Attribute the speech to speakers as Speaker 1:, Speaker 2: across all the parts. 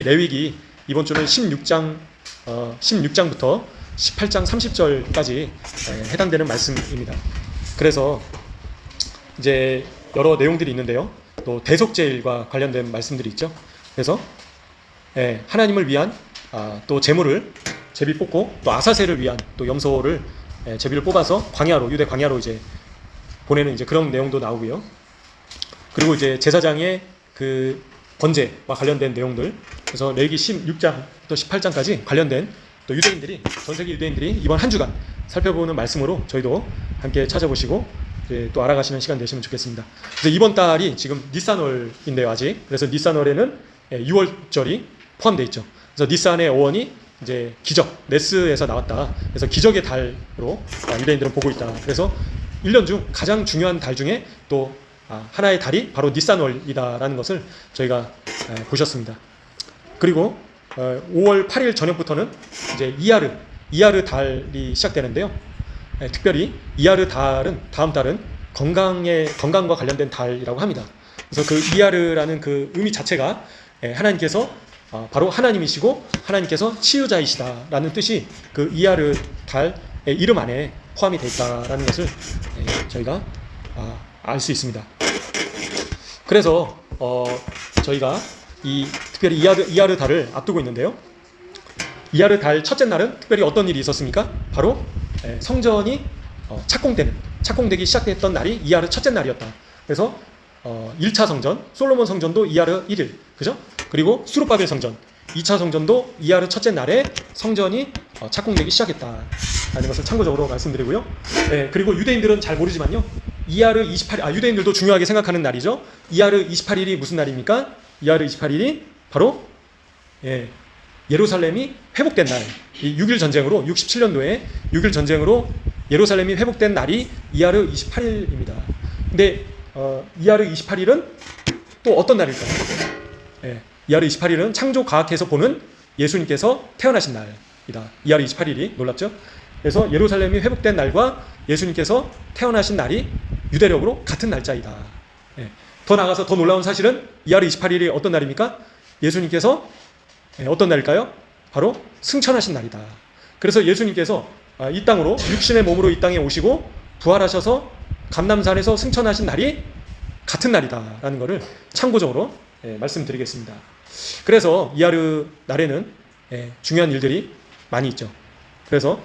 Speaker 1: 레위기 이번 주는 16장부터 18장 30절까지 해당되는 말씀입니다. 그래서 이제 여러 내용들이 있는데요. 또 대속제일과 관련된 말씀들이 있죠. 그래서 하나님을 위한 또 제물을 제비 뽑고 또 아사셀을 위한 또 염소를 제비를 뽑아서 광야로 유대 광야로 이제 보내는 이제 그런 내용도 나오고요. 그리고 이제 제사장의 그 번제와 관련된 내용들, 그래서 레위기 16장부터 18장까지 관련된 또 유대인들이 전 세계 유대인들이 이번 한 주간 살펴보는 말씀으로 저희도 함께 찾아보시고 또 알아가시는 시간 되시면 좋겠습니다. 그래서 이번 달이 지금 니산월인데요, 아직. 그래서 니산월에는 6월절이 포함되어 있죠. 그래서 니산의 어원이 이제 기적, 네스에서 나왔다. 그래서 기적의 달로 유대인들은 보고 있다. 그래서 1년 중 가장 중요한 달 중에 또 하나의 달이 바로 니산월이다라는 것을 저희가 보셨습니다. 그리고 5월 8일 저녁부터는 이제 이야르 달이 시작되는데요. 특별히 이야르 달은 다음 달은 건강과 관련된 달이라고 합니다. 그래서 그 이야르라는 그 의미 자체가 하나님께서 바로 하나님이시고 하나님께서 치유자이시다라는 뜻이 그 이야르 달의 이름 안에 포함이 되어 있다라는 것을 저희가 알 수 있습니다. 그래서 저희가 특별히 이야르 달을 앞두고 있는데요. 이야르 달 첫째 날은 특별히 어떤 일이 있었습니까? 바로 성전이 착공되기 시작됐던 날이 이야르 첫째 날이었다. 그래서 1차 성전, 솔로몬 성전도 이야르 1일, 그죠? 그리고 수룹바벨 성전, 2차 성전도 이야르 첫째 날에 성전이 착공되기 시작했다라는 것을 참고적으로 말씀드리고요. 그리고 유대인들은 잘 모르지만요. 이야르 28일, 유대인들도 중요하게 생각하는 날이죠. 이야르 28일이 무슨 날입니까? 이야르 28일이 바로 예루살렘이 회복된 날, 이 6일 전쟁으로 67년도에 6일 전쟁으로 예루살렘이 회복된 날이 이야르 28일입니다. 근데 이야르 28일은 또 어떤 날일까요? 이야르 28일은 창조과학에서 보는 예수님께서 태어나신 날이다. 이야르 28일이 놀랍죠? 그래서 예루살렘이 회복된 날과 예수님께서 태어나신 날이 유대력으로 같은 날짜이다. 더 나아가서 더 놀라운 사실은 이야르 28일이 어떤 날입니까? 예수님께서 어떤 날일까요? 바로 승천하신 날이다. 그래서 예수님께서 이 땅으로 육신의 몸으로 이 땅에 오시고 부활하셔서 감람산에서 승천하신 날이 같은 날이다라는 것을 참고적으로 말씀드리겠습니다. 그래서 이야르 날에는 중요한 일들이 많이 있죠. 그래서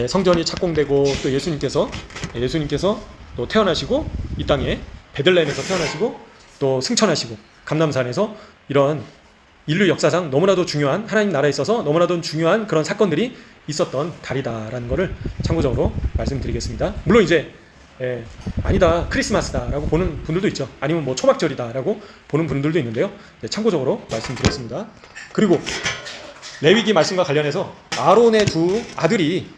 Speaker 1: 성전이 착공되고 또 예수님께서 또 태어나시고 이 땅에 베들레헴에서 태어나시고 또 승천하시고 감람산에서 이런 인류 역사상 너무나도 중요한 하나님 나라에 있어서 너무나도 중요한 그런 사건들이 있었던 달이다라는 것을 참고적으로 말씀드리겠습니다. 물론 이제 아니다 크리스마스다라고 보는 분들도 있죠. 아니면 뭐 초막절이다라고 보는 분들도 있는데요. 참고적으로 말씀드렸습니다. 그리고 레위기 말씀과 관련해서 아론의 두 아들이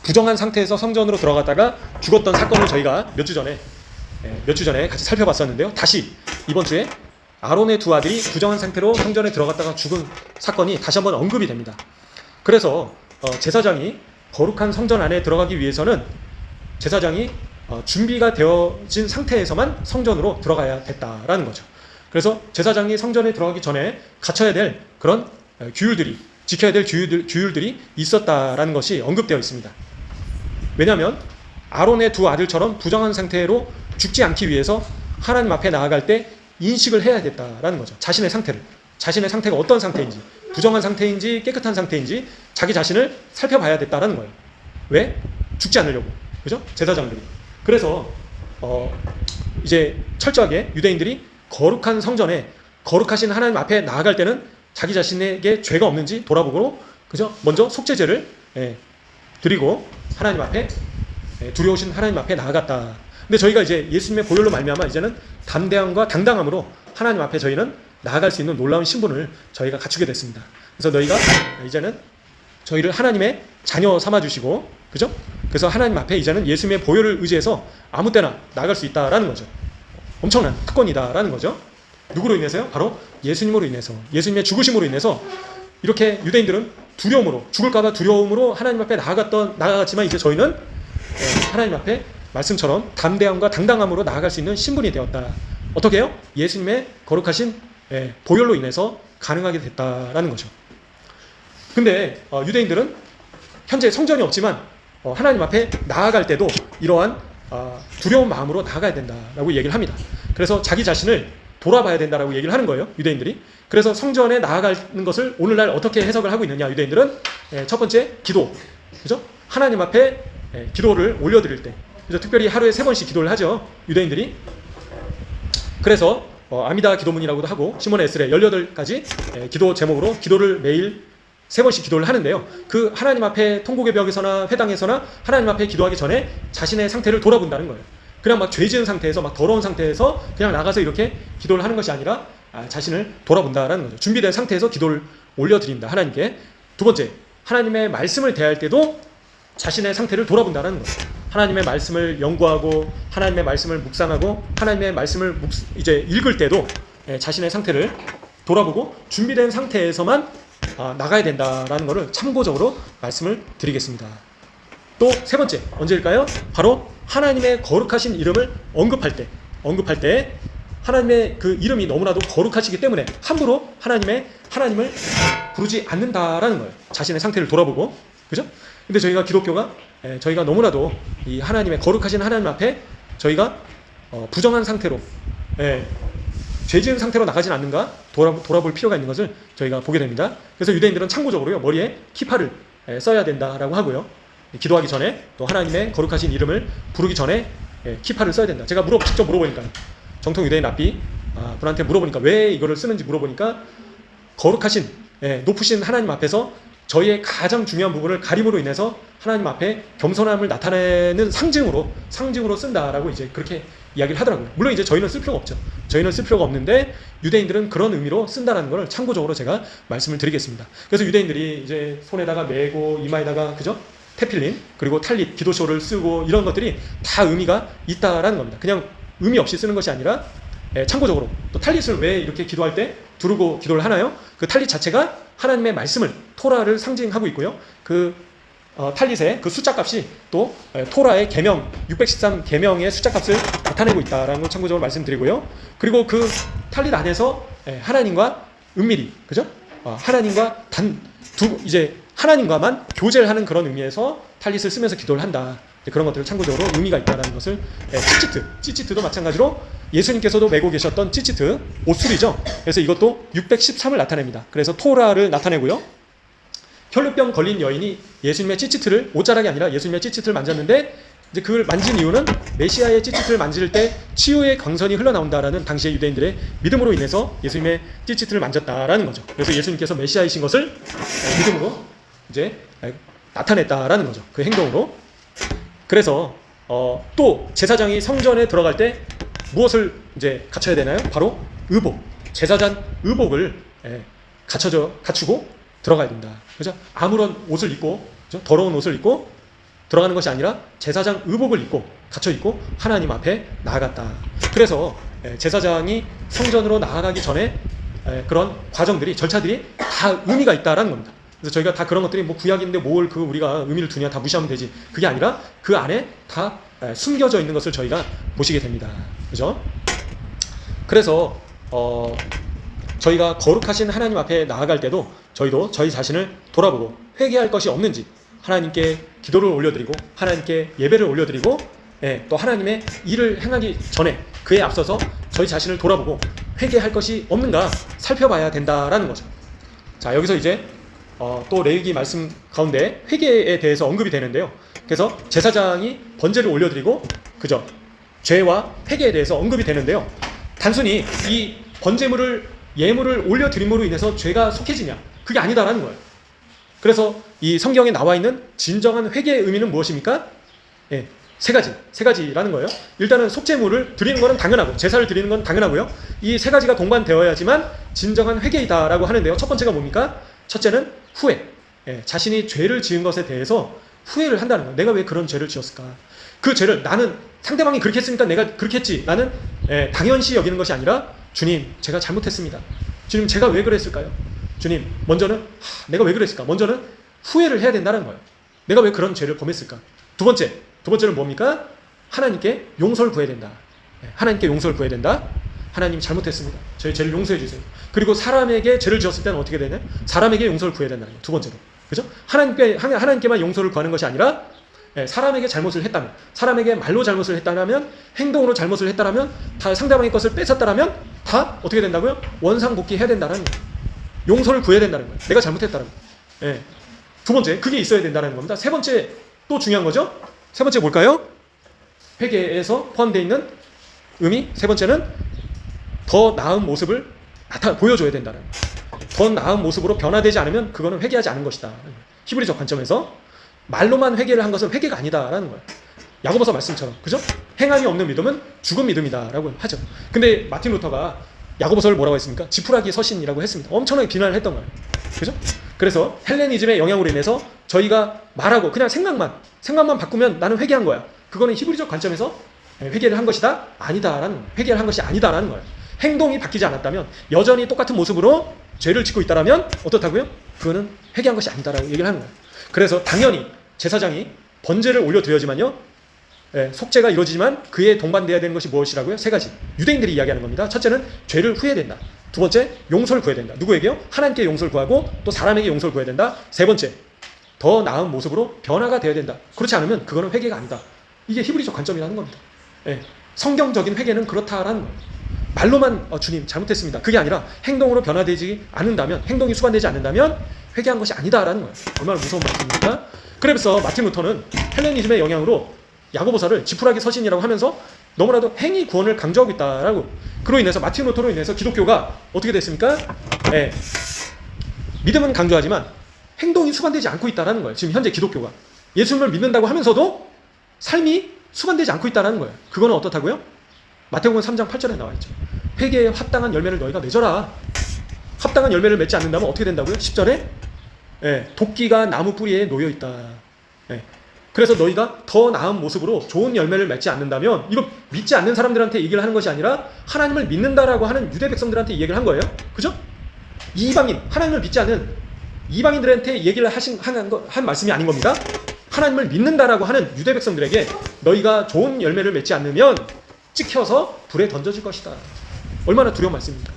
Speaker 1: 부정한 상태에서 성전으로 들어갔다가 죽었던 사건을 저희가 몇 주 전에 같이 살펴봤었는데요. 다시 이번 주에 아론의 두 아들이 부정한 상태로 성전에 들어갔다가 죽은 사건이 다시 한번 언급이 됩니다. 그래서 제사장이 거룩한 성전 안에 들어가기 위해서는 제사장이 준비가 되어진 상태에서만 성전으로 들어가야 됐다라는 거죠. 그래서 제사장이 성전에 들어가기 전에 갖춰야 될 그런 지켜야 될 규율들이 있었다라는 것이 언급되어 있습니다. 왜냐하면 아론의 두 아들처럼 부정한 상태로 죽지 않기 위해서 하나님 앞에 나아갈 때 인식을 해야 됐다라는 거죠. 자신의 상태가 어떤 상태인지, 부정한 상태인지 깨끗한 상태인지 자기 자신을 살펴봐야 됐다라는 거예요. 왜? 죽지 않으려고. 그죠? 제사장들이. 그래서 이제 철저하게 유대인들이 거룩한 성전에 거룩하신 하나님 앞에 나아갈 때는 자기 자신에게 죄가 없는지 돌아보고, 그죠? 먼저 속죄제를 드리고 하나님 앞에 두려우신 하나님 앞에 나아갔다. 근데 저희가 이제 예수님의 보혈로 말미암아 이제는 담대함과 당당함으로 하나님 앞에 저희는 나아갈 수 있는 놀라운 신분을 저희가 갖추게 됐습니다. 그래서 너희가 이제는 저희를 하나님의 자녀 삼아주시고, 그죠? 그래서 하나님 앞에 이제는 예수님의 보혈을 의지해서 아무 때나 나아갈 수 있다라는 거죠. 엄청난 특권이다라는 거죠. 누구로 인해서요? 바로 예수님으로 인해서, 예수님의 죽으심으로 인해서 이렇게 유대인들은 두려움으로, 죽을까봐 두려움으로 하나님 앞에 나아갔지만 이제 저희는 하나님 앞에 말씀처럼 담대함과 당당함으로 나아갈 수 있는 신분이 되었다. 어떻게 해요? 예수님의 거룩하신 보혈로 인해서 가능하게 됐다라는 거죠. 근데 유대인들은 현재 성전이 없지만 하나님 앞에 나아갈 때도 이러한 두려운 마음으로 나아가야 된다라고 얘기를 합니다. 그래서 자기 자신을 돌아봐야 된다라고 얘기를 하는 거예요, 유대인들이. 그래서 성전에 나아가는 것을 오늘날 어떻게 해석을 하고 있느냐, 유대인들은 첫 번째 기도, 그죠? 하나님 앞에 기도를 올려드릴 때, 그죠? 특별히 하루에 3번씩 기도를 하죠, 유대인들이. 그래서 아미다 기도문이라고도 하고 시몬 에스겔 18가지 기도 제목으로 기도를 매일 3번씩 기도를 하는데요. 그 하나님 앞에 통곡의 벽에서나 회당에서나 하나님 앞에 기도하기 전에 자신의 상태를 돌아본다는 거예요. 그냥 막 죄 지은 상태에서 막 더러운 상태에서 그냥 나가서 이렇게 기도를 하는 것이 아니라 자신을 돌아본다라는 거죠. 준비된 상태에서 기도를 올려드린다, 하나님께. 두 번째, 하나님의 말씀을 대할 때도 자신의 상태를 돌아본다는 거예요. 하나님의 말씀을 연구하고 하나님의 말씀을 묵상하고 하나님의 말씀을 이제 읽을 때도 자신의 상태를 돌아보고 준비된 상태에서만 나가야 된다라는 것을 참고적으로 말씀을 드리겠습니다. 또 세 번째, 언제일까요? 바로 하나님의 거룩하신 이름을 언급할 때 하나님의 그 이름이 너무나도 거룩하시기 때문에 함부로 하나님을 부르지 않는다라는 거예요. 자신의 상태를 돌아보고, 그죠? 근데 저희가 기독교가 저희가 너무나도 이 하나님의 거룩하신 하나님 앞에 저희가 부정한 상태로 죄 지은 상태로 나가진 않는가 돌아볼 필요가 있는 것을 저희가 보게 됩니다. 그래서 유대인들은 참고적으로요, 머리에 키파를 써야 된다라고 하고요, 기도하기 전에 또 하나님의 거룩하신 이름을 부르기 전에 키파를 써야 된다. 제가 직접 물어보니까 정통 유대인 랍비 분한테 물어보니까 왜 이거를 쓰는지 물어보니까 거룩하신 높으신 하나님 앞에서 저희의 가장 중요한 부분을 가림으로 인해서 하나님 앞에 겸손함을 나타내는 상징으로 쓴다라고 이제 그렇게 이야기를 하더라고요. 물론 이제 저희는 쓸 필요가 없죠. 저희는 쓸 필요가 없는데 유대인들은 그런 의미로 쓴다라는 걸 참고적으로 제가 말씀을 드리겠습니다. 그래서 유대인들이 이제 손에다가 메고 이마에다가, 그죠? 테필린, 그리고 탈릿, 기도쇼를 쓰고 이런 것들이 다 의미가 있다라는 겁니다. 그냥 의미 없이 쓰는 것이 아니라 참고적으로 또 탈릿을 왜 이렇게 기도할 때 두르고 기도를 하나요? 그 탈릿 자체가 하나님의 말씀을, 토라를 상징하고 있고요. 그 탈릿의 그 숫자값이 또 토라의 계명 613 계명의 숫자값을 나타내고 있다라는 걸 참고적으로 말씀드리고요. 그리고 그 탈릿 안에서 하나님과 은밀히, 그죠? 하나님과 이제 하나님과만 교제를 하는 그런 의미에서 탈릿을 쓰면서 기도를 한다. 그런 것들을 참고적으로 의미가 있다는 것을 찌찌트도 마찬가지로 예수님께서도 메고 계셨던 찌찌트, 옷술이죠. 그래서 이것도 613을 나타냅니다. 그래서 토라를 나타내고요. 혈루병 걸린 여인이 예수님의 찌찌트를, 옷자락이 아니라 예수님의 찌찌트를 만졌는데 이제 그걸 만진 이유는 메시아의 찌찌트를 만질 때 치유의 광선이 흘러나온다라는 당시의 유대인들의 믿음으로 인해서 예수님의 찌찌트를 만졌다라는 거죠. 그래서 예수님께서 메시아이신 것을 믿음으로 이제 나타냈다라는 거죠. 그 행동으로. 그래서 또 제사장이 성전에 들어갈 때 무엇을 이제 갖춰야 되나요? 바로 의복, 제사장 의복을 갖추고 들어가야 된다. 그죠? 아무런 옷을 입고, 그죠? 더러운 옷을 입고 들어가는 것이 아니라 제사장 의복을 입고 갖춰 입고 하나님 앞에 나아갔다. 그래서 제사장이 성전으로 나아가기 전에 그런 과정들이, 절차들이 다 의미가 있다라는 겁니다. 그래서 저희가 다 그런 것들이 뭐 구약인데 뭘 우리가 의미를 두냐, 다 무시하면 되지. 그게 아니라 그 안에 다 숨겨져 있는 것을 저희가 보시게 됩니다. 그죠? 그래서 저희가 거룩하신 하나님 앞에 나아갈 때도 저희도 저희 자신을 돌아보고 회개할 것이 없는지 하나님께 기도를 올려드리고 하나님께 예배를 올려드리고 또 하나님의 일을 행하기 전에 그에 앞서서 저희 자신을 돌아보고 회개할 것이 없는가 살펴봐야 된다라는 거죠. 자, 여기서 이제 또 레위기 말씀 가운데 회개에 대해서 언급이 되는데요. 그래서 제사장이 번제를 올려드리고, 그죠? 죄와 회개에 대해서 언급이 되는데요. 단순히 이 예물을 올려드림으로 인해서 죄가 속해지냐? 그게 아니다라는 거예요. 그래서 이 성경에 나와 있는 진정한 회개의 의미는 무엇입니까? 세 가지라는 거예요. 일단은 속죄물을 드리는 것은 당연하고, 제사를 드리는 건 당연하고요. 이 세 가지가 동반되어야지만 진정한 회개이다라고 하는데요. 첫 번째가 뭡니까? 첫째는 후회. 자신이 죄를 지은 것에 대해서 후회를 한다는 거예요. 내가 왜 그런 죄를 지었을까? 그 죄를 나는 상대방이 그렇게 했으니까 내가 그렇게 했지. 나는 당연시 여기는 것이 아니라, 주님, 제가 잘못했습니다. 주님, 제가 왜 그랬을까요? 주님, 먼저는 내가 왜 그랬을까? 먼저는 후회를 해야 된다는 거예요. 내가 왜 그런 죄를 범했을까? 두 번째는 뭡니까? 하나님께 용서를 구해야 된다. 하나님께 용서를 구해야 된다. 하나님 잘못했습니다. 저희 죄를 용서해 주세요. 그리고 사람에게 죄를 지었을 때는 어떻게 되냐? 사람에게 용서를 구해야 된다는 거예요. 두 번째로. 그죠? 하나님께만 용서를 구하는 것이 아니라 사람에게 잘못을 했다면, 사람에게 말로 잘못을 했다면, 행동으로 잘못을 했다면, 다 상대방의 것을 뺏었다면 다 어떻게 된다고요? 원상복귀해야 된다는 거예요. 용서를 구해야 된다는 거예요. 내가 잘못했다는 거예요. 두 번째, 그게 있어야 된다는 겁니다. 세 번째, 또 중요한 거죠? 세 번째 뭘까요? 회개에서 포함되어 있는 의미, 세 번째는 더 나은 모습을 보여줘야 된다는 거예요. 더 나은 모습으로 변화되지 않으면 그거는 회개하지 않은 것이다. 히브리적 관점에서 말로만 회개를 한 것은 회개가 아니다라는 거예요. 야고보서 말씀처럼, 그죠? 행함이 없는 믿음은 죽은 믿음이다라고 하죠. 근데 마틴 루터가 야고보서를 뭐라고 했습니까? 지푸라기 서신이라고 했습니다. 엄청나게 비난을 했던 거예요. 그죠? 그래서 헬레니즘의 영향으로 인해서 저희가 말하고 그냥 생각만 바꾸면 나는 회개한 거야. 그거는 히브리적 관점에서 회개를 한 것이다? 아니다라는 거예요. 회개를 한 것이 아니다라는 거예요. 행동이 바뀌지 않았다면, 여전히 똑같은 모습으로 죄를 짓고 있다라면 어떻다고요? 그거는 회개한 것이 아니다라고 얘기를 하는 거예요. 그래서 당연히 제사장이 번제를 올려드려야지만요, 속죄가 이루어지지만 그에 동반되어야 되는 것이 무엇이라고요? 세 가지. 유대인들이 이야기하는 겁니다. 첫째는 죄를 후회해야 된다. 두 번째, 용서를 구해야 된다. 누구에게요? 하나님께 용서를 구하고 또 사람에게 용서를 구해야 된다. 세 번째, 더 나은 모습으로 변화가 되어야 된다. 그렇지 않으면 그거는 회개가 아니다. 이게 히브리적 관점이라는 겁니다. 성경적인 회개는 그렇다라는 거예요. 말로만 주님 잘못했습니다. 그게 아니라 행동으로 변화되지 않는다면, 행동이 수반되지 않는다면 회개한 것이 아니다라는 거예요. 얼마나 무서운 말씀입니까? 그래서 마틴 루터는 헬레니즘의 영향으로 야고보서를 지푸라기 서신이라고 하면서 너무나도 행위 구원을 강조하고 있다라고. 그로 인해서 마틴 루터로 인해서 기독교가 어떻게 됐습니까? 믿음은 강조하지만 행동이 수반되지 않고 있다라는 거예요. 지금 현재 기독교가 예수님을 믿는다고 하면서도 삶이 수반되지 않고 있다라는 거예요. 그거는 어떻다고요? 마태복음 3장 8절에 나와 있죠. 회개에 합당한 열매를 너희가 맺어라. 합당한 열매를 맺지 않는다면 어떻게 된다고요? 10절에 도끼가 나무 뿌리에 놓여 있다. 그래서 너희가 더 나은 모습으로 좋은 열매를 맺지 않는다면, 이거 믿지 않는 사람들한테 얘기를 하는 것이 아니라 하나님을 믿는다라고 하는 유대 백성들한테 얘기를 한 거예요. 그죠? 이방인, 하나님을 믿지 않는 이방인들한테 얘기를 한 말씀이 아닌 겁니다. 하나님을 믿는다라고 하는 유대 백성들에게 너희가 좋은 열매를 맺지 않으면 찍혀서 불에 던져질 것이다. 얼마나 두려운 말씀입니까?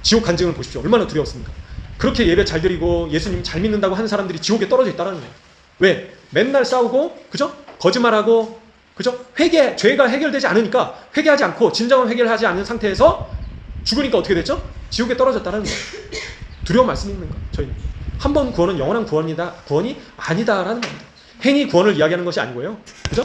Speaker 1: 지옥 간증을 보십시오. 얼마나 두려웠습니까? 그렇게 예배 잘 드리고 예수님 잘 믿는다고 하는 사람들이 지옥에 떨어져 있다는 거예요. 왜? 맨날 싸우고, 그죠? 거짓말하고, 그죠? 죄가 해결되지 않으니까 회개하지 않고 진정한 회개를 하지 않는 상태에서 죽으니까 어떻게 됐죠? 지옥에 떨어졌다는 거예요. 두려운 말씀입니까? 저희는 한 번 구원은 영원한 구원이 아니다라는 겁니다. 행위 구원을 이야기하는 것이 아니고요. 그죠?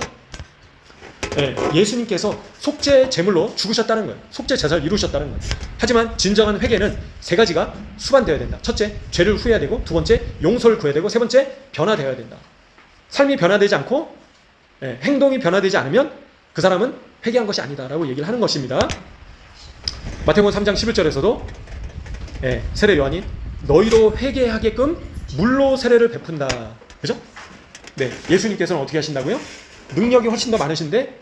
Speaker 1: 예수님께서 속죄 제물로 죽으셨다는 거예요. 속죄 제사를 이루셨다는 거예요. 하지만 진정한 회개는 세 가지가 수반되어야 된다. 첫째, 죄를 후회해야 되고, 두 번째, 용서를 구해야 되고, 세 번째, 변화되어야 된다. 삶이 변화되지 않고 행동이 변화되지 않으면 그 사람은 회개한 것이 아니다라고 얘기를 하는 것입니다. 마태복음 3장 11절에서도 세례 요한이 너희로 회개하게끔 물로 세례를 베푼다. 그죠? 예수님께서는 어떻게 하신다고요? 능력이 훨씬 더 많으신데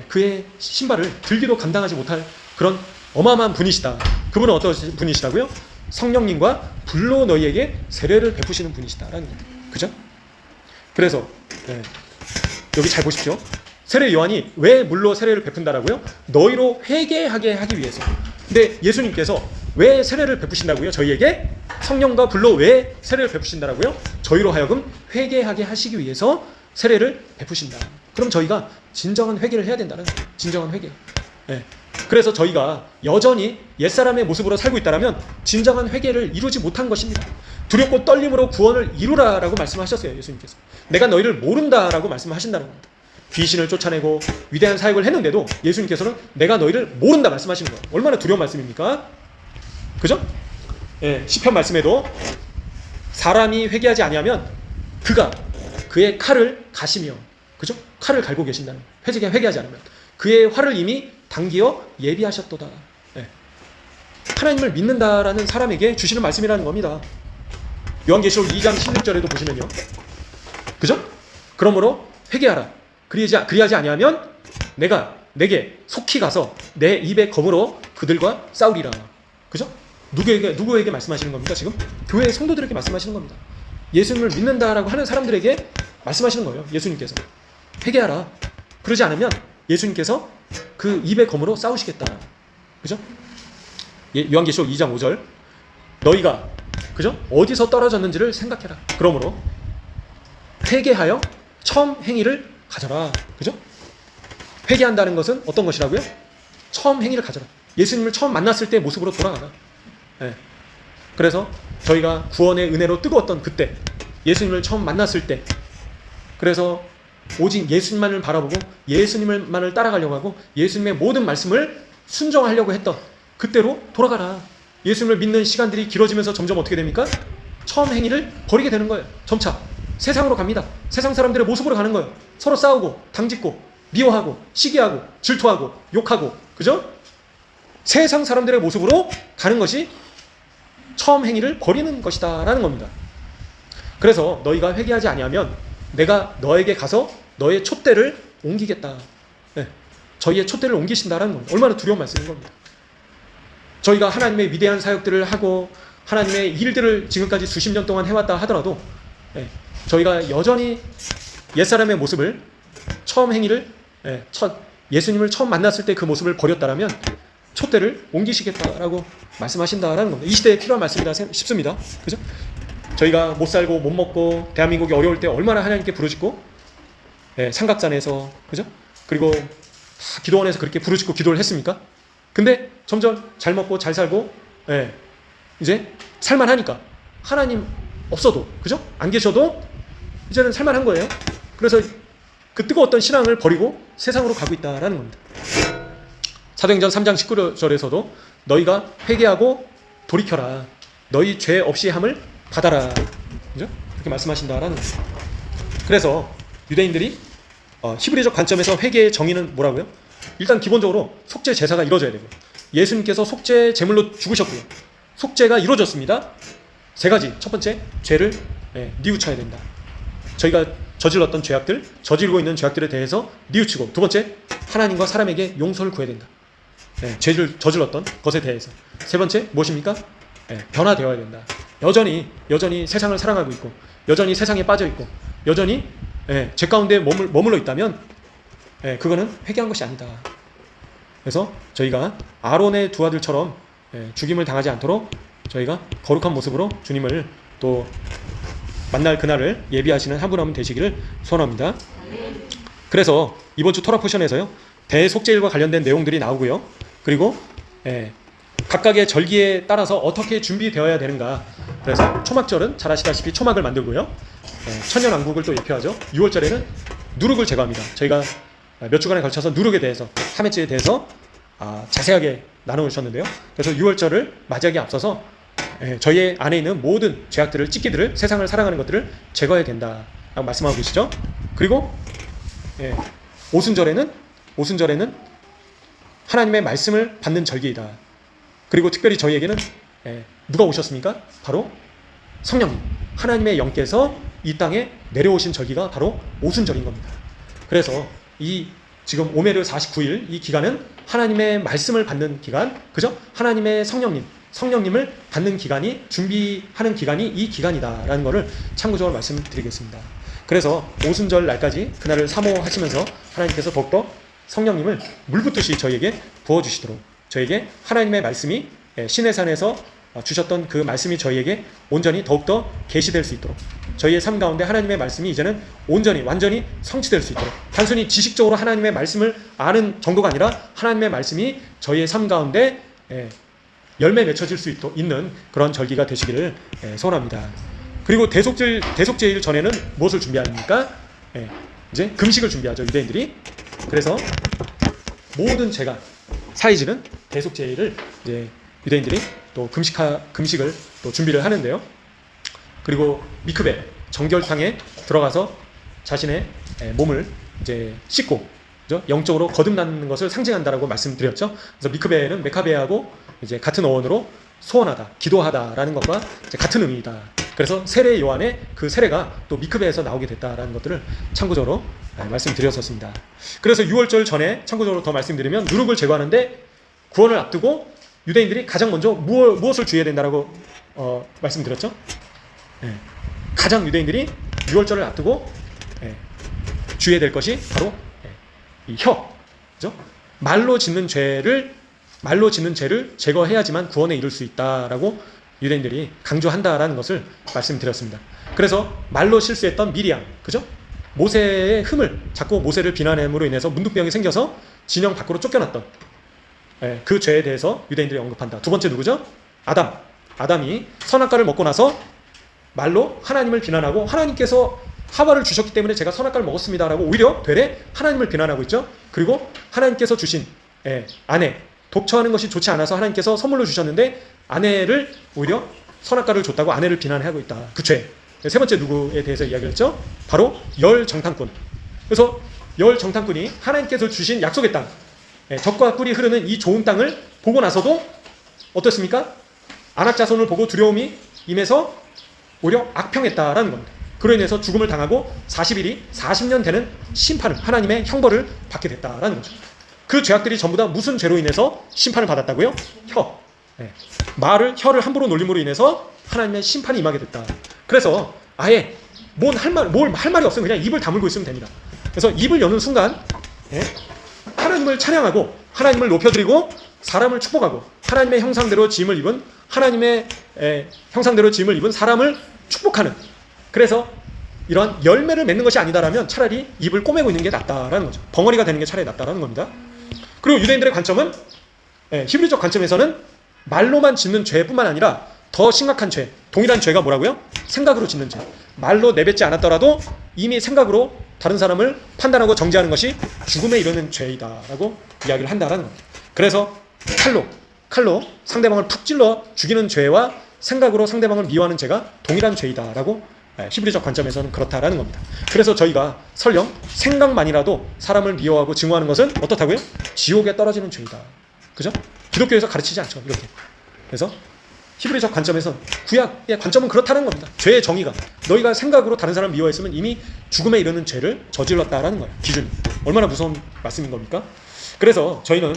Speaker 1: 그의 신발을 들기도 감당하지 못할 그런 어마어마한 분이시다. 그분은 어떤 분이시라고요? 성령님과 불로 너희에게 세례를 베푸시는 분이시다라는 겁니다. 그죠? 그래서 여기 잘 보십시오. 세례 요한이 왜 물로 세례를 베푼다라고요? 너희로 회개하게 하기 위해서. 근데 예수님께서 왜 세례를 베푸신다고요? 저희에게 성령과 불로 왜 세례를 베푸신다라고요? 저희로 하여금 회개하게 하시기 위해서 세례를 베푸신다. 그럼 저희가 진정한 회개를 해야 된다는 거예요. 진정한 회개. 그래서 저희가 여전히 옛사람의 모습으로 살고 있다면 진정한 회개를 이루지 못한 것입니다. 두렵고 떨림으로 구원을 이루라라고 말씀하셨어요. 예수님께서. 내가 너희를 모른다라고 말씀하신다는 겁니다. 귀신을 쫓아내고 위대한 사역을 했는데도 예수님께서는 내가 너희를 모른다 말씀하시는 거예요. 얼마나 두려운 말씀입니까? 그죠? 시편 말씀에도 사람이 회개하지 아니하면 그가 그의 칼을 가시며, 그죠? 칼을 갈고 계신다는 거예요. 회개하지 않으면 그의 활을 이미 당기어 예비하셨도다. 하나님을 믿는다라는 사람에게 주시는 말씀이라는 겁니다. 요한계시록 2장 16절에도 보시면요, 그죠? 그러므로 회개하라. 그리하지 아니하면 내게 속히 가서 내 입의 검으로 그들과 싸우리라. 그죠? 누구에게 말씀하시는 겁니까? 지금 교회 성도들에게 말씀하시는 겁니다. 예수님을 믿는다라고 하는 사람들에게 말씀하시는 거예요. 예수님께서 회개하라. 그러지 않으면 예수님께서 그 입의 검으로 싸우시겠다. 그죠? 요한계시록 2장 5절. 너희가 그죠? 어디서 떨어졌는지를 생각해라. 그러므로 회개하여 처음 행위를 가져라. 그죠? 회개한다는 것은 어떤 것이라고요? 처음 행위를 가져라. 예수님을 처음 만났을 때 모습으로 돌아가라. 네. 그래서 저희가 구원의 은혜로 뜨거웠던 그때, 예수님을 처음 만났을 때, 그래서 오직 예수님만을 바라보고 예수님만을 따라가려고 하고 예수님의 모든 말씀을 순종하려고 했던 그때로 돌아가라. 예수님을 믿는 시간들이 길어지면서 점점 어떻게 됩니까? 처음 행위를 버리게 되는 거예요. 점차 세상으로 갑니다. 세상 사람들의 모습으로 가는 거예요. 서로 싸우고 당짓고 미워하고 시기하고 질투하고 욕하고, 그죠? 세상 사람들의 모습으로 가는 것이 처음 행위를 버리는 것이다 라는 겁니다. 그래서 너희가 회개하지 아니하면 내가 너에게 가서 너의 촛대를 옮기겠다. 네. 저희의 촛대를 옮기신다라는 겁니다. 얼마나 두려운 말씀인 겁니다. 저희가 하나님의 위대한 사역들을 하고 하나님의 일들을 지금까지 수십 년 동안 해왔다 하더라도 저희가 여전히 옛사람의 모습을, 처음 행위를, 예수님을 처음 만났을 때 그 모습을 버렸다라면 촛대를 옮기시겠다라고 말씀하신다라는 겁니다. 이 시대에 필요한 말씀이다 싶습니다. 그죠? 저희가 못 살고 못 먹고 대한민국이 어려울 때 얼마나 하나님께 부르짖고 삼각잔에서, 그죠? 그리고 다 기도원에서 그렇게 부르짖고 기도를 했습니까? 근데 점점 잘 먹고 잘 살고 이제 살만하니까 하나님 없어도, 그죠? 안 계셔도 이제는 살만한 거예요. 그래서 그 뜨거웠던 신앙을 버리고 세상으로 가고 있다라는 겁니다. 사도행전 3장 19절에서도 너희가 회개하고 돌이켜라. 너희 죄 없이 함을 받아라. 그죠? 그렇게 말씀하신다라는 겁니다. 그래서 유대인들이 히브리적 관점에서 회개의 정의는 뭐라고요? 일단 기본적으로 속죄 제사가 이루어져야 되고요. 예수님께서 속죄 제물로 죽으셨고요. 속죄가 이루어졌습니다. 세 가지. 첫 번째, 죄를 뉘우쳐야 된다. 저희가 저질렀던 죄악들, 저지르고 있는 죄악들에 대해서 뉘우치고, 두 번째, 하나님과 사람에게 용서를 구해야 된다. 죄를 저질렀던 것에 대해서. 세 번째, 무엇입니까? 변화되어야 된다. 여전히 세상을 사랑하고 있고, 여전히 세상에 빠져 있고, 여전히 죄 가운데 머물러 있다면 그거는 회개한 것이 아니다. 그래서 저희가 아론의 두 아들처럼 죽임을 당하지 않도록 저희가 거룩한 모습으로 주님을 또 만날 그날을 예비하시는 한 분 한 분 되시기를 소원합니다. 그래서 이번 주 토라 포션에서요, 대속죄일과 관련된 내용들이 나오고요. 그리고 각각의 절기에 따라서 어떻게 준비되어야 되는가. 그래서 초막절은 잘 아시다시피 초막을 만들고요. 천년왕국을 또 예표하죠. 6월절에는 누룩을 제거합니다. 저희가 몇 주간에 걸쳐서 누룩에 대해서, 하메츠에 대해서 자세하게 나누셨는데요. 그래서 6월절을 맞이하기 앞서서 저희 안에 있는 모든 죄악들을, 찢기들을, 세상을 사랑하는 것들을 제거해야 된다라고 말씀하고 계시죠. 그리고 오순절에는 하나님의 말씀을 받는 절기이다. 그리고 특별히 저희에게는 누가 오셨습니까? 바로 성령님, 하나님의 영께서 이 땅에 내려오신 절기가 바로 오순절인 겁니다. 그래서 이 지금 오메르 49일 이 기간은 하나님의 말씀을 받는 기간, 그죠? 하나님의 성령님을 받는 기간이, 준비하는 기간이 이 기간이다라는 것을 참고적으로 말씀드리겠습니다. 그래서 오순절 날까지 그날을 사모하시면서 하나님께서 더욱더 성령님을 물붓듯이 저희에게 부어주시도록, 저에게 하나님의 말씀이 시내산에서 주셨던 그 말씀이 저희에게 온전히 더욱더 계시될 수 있도록, 저희의 삶 가운데 하나님의 말씀이 이제는 온전히 완전히 성취될 수 있도록, 단순히 지식적으로 하나님의 말씀을 아는 정도가 아니라 하나님의 말씀이 저희의 삶 가운데 열매 맺혀질 수 있는 그런 절기가 되시기를 소원합니다. 그리고 대속죄일 전에는 무엇을 준비합니까? 이제 금식을 준비하죠, 유대인들이. 그래서 모든 죄가 사해지는 대속죄일을 이제 유대인들이 또 금식을 또 준비를 하는데요. 그리고 미크베, 정결탕에 들어가서 자신의 몸을 이제 씻고, 그죠? 영적으로 거듭나는 것을 상징한다라고 말씀드렸죠. 그래서 미크베는 메카베하고 이제 같은 어원으로 소원하다, 기도하다라는 것과 이제 같은 의미이다. 그래서 세례 요한의 그 세례가 또 미크베에서 나오게 됐다라는 것들을 참고적으로 말씀드렸었습니다. 그래서 6월절 전에 참고적으로 더 말씀드리면, 누룩을 제거하는데 구원을 앞두고 유대인들이 가장 먼저 무엇을 주의해야 된다라고 말씀드렸죠? 가장 유대인들이 6월절을 앞두고 주의해야 될 것이 바로 이 혀, 그죠? 말로 짓는 죄를 말로 짓는 죄를 제거해야지만 구원에 이를 수 있다라고 유대인들이 강조한다라는 것을 말씀드렸습니다. 그래서 말로 실수했던 미리암, 그죠? 모세의 흠을 자꾸 모세를 비난함으로 인해서 문둥병이 생겨서 진영 밖으로 쫓겨났던 그 죄에 대해서 유대인들이 언급한다. 두 번째 누구죠? 아담이 선악과를 먹고 나서 말로 하나님을 비난하고 하나님께서 하와를 주셨기 때문에 제가 선악과를 먹었습니다라고 오히려 되레 하나님을 비난하고 있죠. 그리고 하나님께서 주신 아내, 독처하는 것이 좋지 않아서 하나님께서 선물로 주셨는데 아내를 오히려 선악과를 줬다고 아내를 비난하고 있다. 그 죄. 세 번째 누구에 대해서 이야기를 했죠? 바로 열정탐꾼. 그래서 열정탐꾼이 하나님께서 주신 약속의 땅, 젖과 꿀이 흐르는 이 좋은 땅을 보고 나서도 어떻습니까? 안악자손을 보고 두려움이 임해서 오히려 악평했다라는 겁니다. 그로 인해서 죽음을 당하고 40년 되는 심판을, 하나님의 형벌을 받게 됐다라는 거죠. 그 죄악들이 전부 다 무슨 죄로 인해서 심판을 받았다고요? 혀를 함부로 놀림으로 인해서 하나님의 심판이 임하게 됐다. 그래서 아예 뭘 할 말이 없으면 그냥 입을 다물고 있으면 됩니다. 그래서 입을 여는 순간 하나님을 찬양하고 하나님을 높여드리고 사람을 축복하고 하나님의 형상대로 지음을 입은 사람을 축복하는, 그래서 이런 열매를 맺는 것이 아니다라면 차라리 입을 꼬매고 있는 게 낫다라는 거죠. 벙어리가 되는 게 차라리 낫다라는 겁니다. 그리고 유대인들의 관점은 히브리적 관점에서는 말로만 짓는 죄뿐만 아니라 더 심각한 죄, 동일한 죄가 뭐라고요? 생각으로 짓는 죄. 말로 내뱉지 않았더라도 이미 생각으로 다른 사람을 판단하고 정죄하는 것이 죽음에 이르는 죄이다라고 이야기를 한다라는 겁니다. 그래서 칼로 상대방을 푹 찔러 죽이는 죄와 생각으로 상대방을 미워하는 죄가 동일한 죄이다라고 히브리적 관점에서는 그렇다라는 겁니다. 그래서 저희가 설령 생각만이라도 사람을 미워하고 증오하는 것은 어떻다고요? 지옥에 떨어지는 죄이다. 그죠? 기독교에서 가르치지 않죠. 이렇게. 그래서 히브리적 관점에서 구약의 관점은 그렇다는 겁니다. 죄의 정의가 너희가 생각으로 다른 사람을 미워했으면 이미 죽음에 이르는 죄를 저질렀다라는 거예요. 기준이. 얼마나 무서운 말씀인 겁니까? 그래서 저희는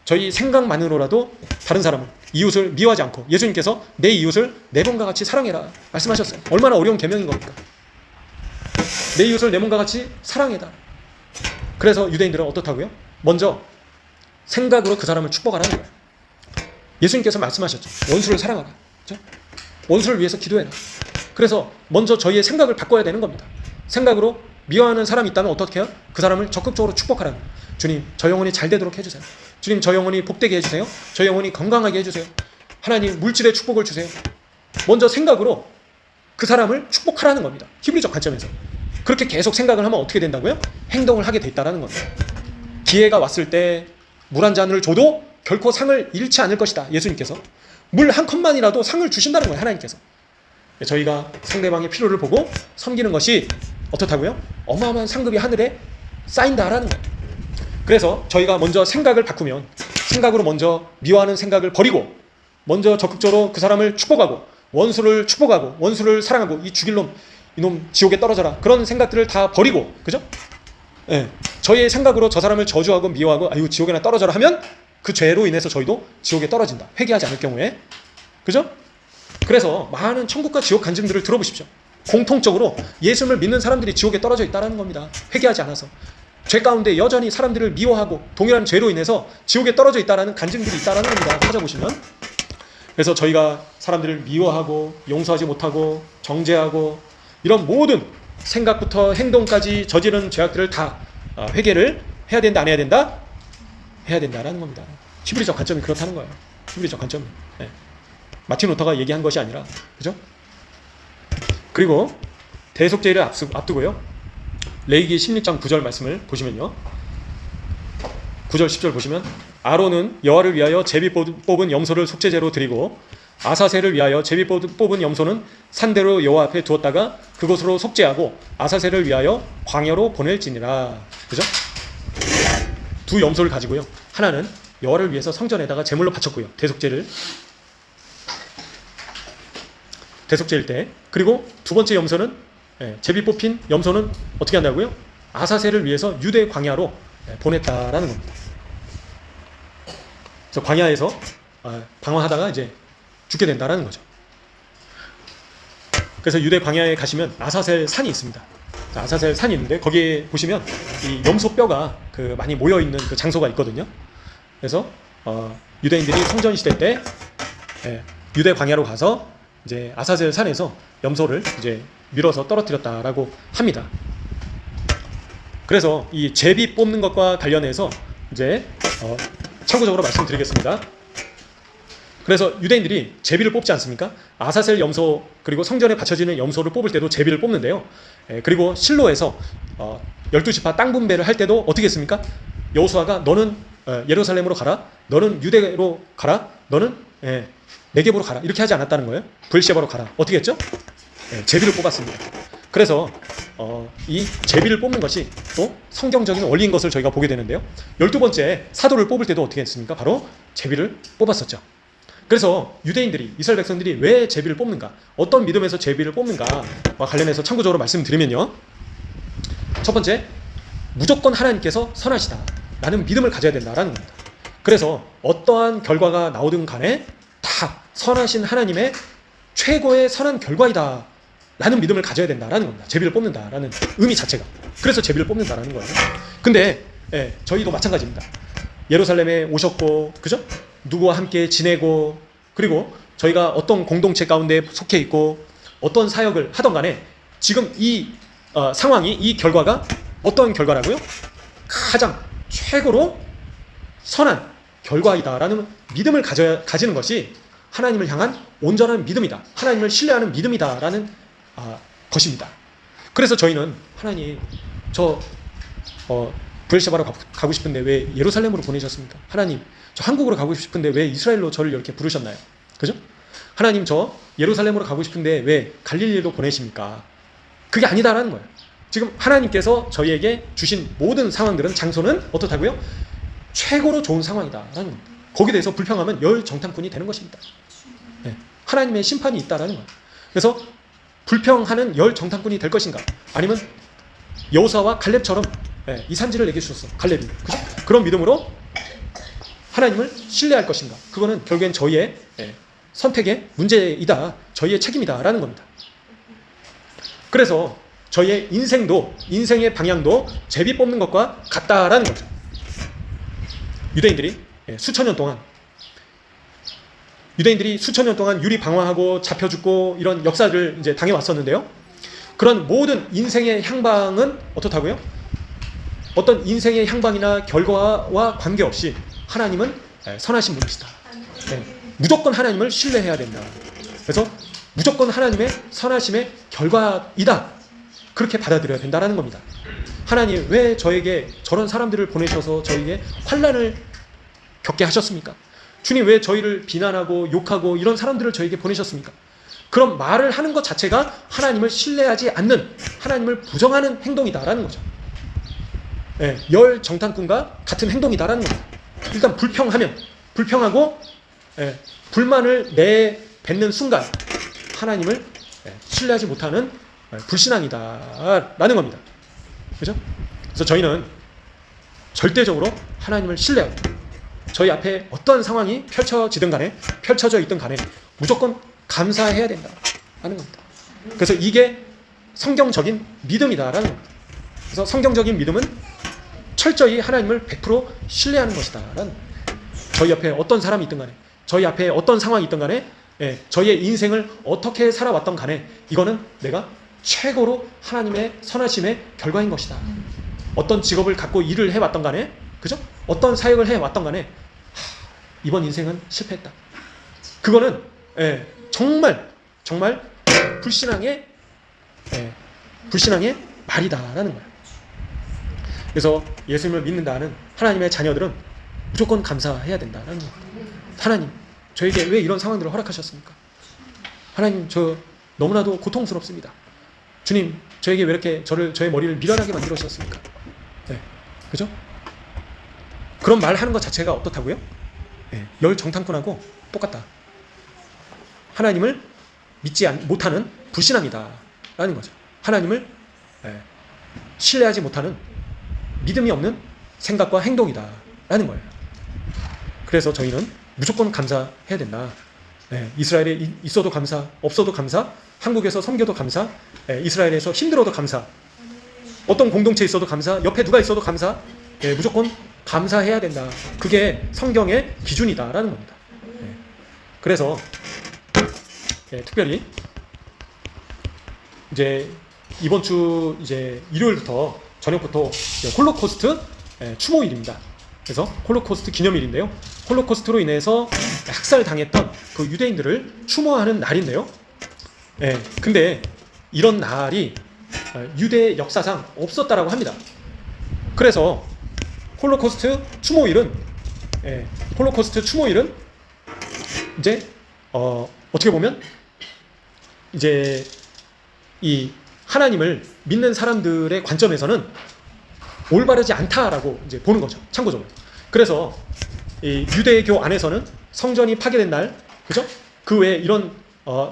Speaker 1: 저희 생각만으로라도 다른 사람을, 이웃을 미워하지 않고, 예수님께서 내 이웃을 내 몸과 같이 사랑해라 말씀하셨어요. 얼마나 어려운 계명인 겁니까? 내 이웃을 내 몸과 같이 사랑해라. 그래서 유대인들은 어떻다고요? 먼저 생각으로 그 사람을 축복하라는 거예요. 예수님께서 말씀하셨죠. 원수를 사랑하라. 그렇죠? 원수를 위해서 기도해라. 그래서 먼저 저희의 생각을 바꿔야 되는 겁니다. 생각으로 미워하는 사람이 있다면 어떻게 해요? 그 사람을 적극적으로 축복하라는 거예요. 주님, 저 영혼이 잘 되도록 해주세요. 주님, 저 영혼이 복되게 해주세요. 저 영혼이 건강하게 해주세요. 하나님, 물질의 축복을 주세요. 먼저 생각으로 그 사람을 축복하라는 겁니다. 히브리적 관점에서. 그렇게 계속 생각을 하면 어떻게 된다고요? 행동을 하게 돼 있다는 겁니다. 기회가 왔을 때 물 한 잔을 줘도 결코 상을 잃지 않을 것이다. 예수님께서. 물 한 컵만이라도 상을 주신다는 거예요. 하나님께서. 저희가 상대방의 필요를 보고 섬기는 것이 어떻다고요? 어마어마한 상급이 하늘에 쌓인다라는 거예요. 그래서 저희가 먼저 생각을 바꾸면, 생각으로 먼저 미워하는 생각을 버리고 먼저 적극적으로 그 사람을 축복하고 원수를 축복하고 원수를 사랑하고 이 죽일 놈, 이놈 지옥에 떨어져라, 그런 생각들을 다 버리고, 그죠? 저희의 생각으로 저 사람을 저주하고 미워하고 아유 지옥에나 떨어져라 하면 그 죄로 인해서 저희도 지옥에 떨어진다. 회개하지 않을 경우에. 그죠? 그래서 많은 천국과 지옥 간증들을 들어보십시오. 공통적으로 예수님을 믿는 사람들이 지옥에 떨어져 있다는 겁니다. 회개하지 않아서. 죄 가운데 여전히 사람들을 미워하고 동일한 죄로 인해서 지옥에 떨어져 있다는 간증들이 있다는 겁니다. 찾아보시면. 그래서 저희가 사람들을 미워하고 용서하지 못하고 정죄하고 이런 모든 생각부터 행동까지 저지른 죄악들을 다 회개를 해야 된다, 안 해야 된다? 해야 된다라는 겁니다. 히브리적 관점이 그렇다는 거예요. 히브리적 관점이. 마틴 루터가 얘기한 것이 아니라, 그죠? 그리고 대속죄를 앞두고요. 레위기 16장 9절 말씀을 보시면요. 9절 10절 보시면 아론은 여호와를 위하여 제비 뽑은 염소를 속죄제로 드리고 아사셀을 위하여 제비 뽑은 염소는 산대로 여호와 앞에 두었다가 그곳으로 속죄하고 아사셀을 위하여 광야로 보낼지니라. 그죠? 두 염소를 가지고요. 하나는 여호와를 위해서 성전에다가 제물로 바쳤고요. 대속죄일 때. 그리고 두 번째 염소는 제비 뽑힌 염소는 어떻게 한다고요? 아사셀을 위해서 유대 광야로 보냈다라는 겁니다. 그래서 광야에서 방황하다가 이제 죽게 된다라는 거죠. 그래서 유대 광야에 가시면 아사셀 산이 있습니다. 아사셀 산이 있는데 거기에 보시면 이 염소 뼈가 많이 모여 있는 그 장소가 있거든요. 그래서 유대인들이 성전 시대 때 유대 광야로 가서 이제 아사젤 산에서 염소를 이제 밀어서 떨어뜨렸다라고 합니다. 그래서 이 제비 뽑는 것과 관련해서 이제 참고적으로 말씀드리겠습니다. 그래서 유대인들이 제비를 뽑지 않습니까? 아사셀 염소 그리고 성전에 바쳐지는 염소를 뽑을 때도 제비를 뽑는데요. 그리고 실로에서 12지파 땅 분배를 할 때도 어떻게 했습니까? 여호수아가 너는 예루살렘으로 가라, 너는 유대로 가라, 너는 네겝으로 가라, 이렇게 하지 않았다는 거예요. 브엘셰바로 가라. 어떻게 했죠? 제비를 뽑았습니다. 그래서 이 제비를 뽑는 것이 또 성경적인 원리인 것을 저희가 보게 되는데요. 12번째 사도를 뽑을 때도 어떻게 했습니까? 바로 제비를 뽑았었죠. 그래서 유대인들이, 이스라엘 백성들이 왜 제비를 뽑는가, 어떤 믿음에서 제비를 뽑는가와 관련해서 참고적으로 말씀드리면요. 첫 번째, 무조건 하나님께서 선하시다 라는 믿음을 가져야 된다라는 겁니다. 그래서 어떠한 결과가 나오든 간에 다 선하신 하나님의 최고의 선한 결과이다 라는 믿음을 가져야 된다라는 겁니다. 제비를 뽑는다라는 의미 자체가. 그래서 제비를 뽑는다라는 거예요. 근데 저희도 마찬가지입니다. 예루살렘에 오셨고, 그죠? 누구와 함께 지내고, 그리고 저희가 어떤 공동체 가운데 속해 있고 어떤 사역을 하던 간에 지금 이 상황이, 이 결과가 어떤 결과라고요? 가장 최고로 선한 결과이다라는 믿음을 가지는 것이 하나님을 향한 온전한 믿음이다, 하나님을 신뢰하는 믿음이다라는 것입니다. 그래서 저희는 하나님, 저 브엘셰바로 가고 싶은데 왜 예루살렘으로 보내셨습니까? 하나님, 저 한국으로 가고 싶은데 왜 이스라엘로 저를 이렇게 부르셨나요? 그죠? 하나님, 저 예루살렘으로 가고 싶은데 왜 갈릴리로 보내십니까? 그게 아니다라는 거예요. 지금 하나님께서 저희에게 주신 모든 상황들은, 장소는 어떻다고요? 최고로 좋은 상황이다라는 겁니다. 거기에 대해서 불평하면 열정탐꾼이 되는 것입니다. 하나님의 심판이 있다라는 거예요. 그래서 불평하는 열정탐꾼이 될 것인가? 아니면 여호수아와 갈렙처럼 이 산지를 내게 주셨어, 갈렙이. 그죠? 그런 믿음으로 하나님을 신뢰할 것인가? 그거는 결국엔 저희의 선택의 문제이다, 저희의 책임이다라는 겁니다. 그래서 저희의 인생도, 인생의 방향도 제비 뽑는 것과 같다라는 거죠. 유대인들이 수천 년 동안 유리 방황하고 잡혀 죽고 이런 역사를 이제 당해왔었는데요. 그런 모든 인생의 향방은 어떻다고요? 어떤 인생의 향방이나 결과와 관계없이 하나님은 선하신 분이시다. 무조건 하나님을 신뢰해야 된다. 그래서 무조건 하나님의 선하심의 결과이다, 그렇게 받아들여야 된다는 겁니다. 하나님, 왜 저에게 저런 사람들을 보내셔서 저에게 환난을 겪게 하셨습니까? 주님, 왜 저희를 비난하고 욕하고 이런 사람들을 저에게 보내셨습니까? 그런 말을 하는 것 자체가 하나님을 신뢰하지 않는, 하나님을 부정하는 행동이다라는 거죠. 열 정탐꾼과 같은 행동이다라는 겁니다. 일단 불평하고 불만을 내뱉는 순간 하나님을 신뢰하지 못하는 불신앙이다라는 겁니다. 그죠? 그래서 저희는 절대적으로 하나님을 신뢰하고, 저희 앞에 어떤 상황이 펼쳐져 있든 간에 무조건 감사해야 된다라는 겁니다. 그래서 이게 성경적인 믿음이다라는 겁니다. 그래서 성경적인 믿음은 철저히 하나님을 100% 신뢰하는 것이다라는, 저희 앞에 어떤 사람이 있든 간에, 저희 앞에 어떤 상황이 있든 간에, 저희의 인생을 어떻게 살아왔던 간에 이거는 내가 최고로 하나님의 선하심의 결과인 것이다. 어떤 직업을 갖고 일을 해왔던 간에, 그죠? 어떤 사역을 해왔던 간에 이번 인생은 실패했다. 그거는 정말 불신앙의 말이다라는 거예요. 그래서 예수님을 믿는다는 하나님의 자녀들은 무조건 감사해야 된다라는 겁니다. 하나님, 저에게 왜 이런 상황들을 허락하셨습니까? 하나님, 저 너무나도 고통스럽습니다. 주님, 저에게 왜 이렇게 저의 머리를 미련하게 만들어주셨습니까? 그죠? 그런 말 하는 것 자체가 어떻다고요? 열 정탐꾼하고 똑같다. 하나님을 믿지 못하는 불신앙이다라는 거죠. 하나님을 신뢰하지 못하는 믿음이 없는 생각과 행동이다라는 거예요. 그래서 저희는 무조건 감사해야 된다. 이스라엘에 있어도 감사, 없어도 감사, 한국에서 섬겨도 감사, 이스라엘에서 힘들어도 감사, 어떤 공동체에 있어도 감사, 옆에 누가 있어도 감사, 무조건 감사해야 된다. 그게 성경의 기준이다라는 겁니다. 그래서 특별히 이제 이번 주 이제 일요일부터 저녁부터 홀로코스트 추모일입니다. 그래서 홀로코스트 기념일인데요. 홀로코스트로 인해서 학살당했던 그 유대인들을 추모하는 날인데요. 근데 이런 날이 유대 역사상 없었다라고 합니다. 그래서 홀로코스트 추모일은 이제 어떻게 보면 이제 이 하나님을 믿는 사람들의 관점에서는 올바르지 않다라고 이제 보는 거죠. 참고적으로. 그래서 이 유대교 안에서는 성전이 파괴된 날, 그죠? 그 외에 이런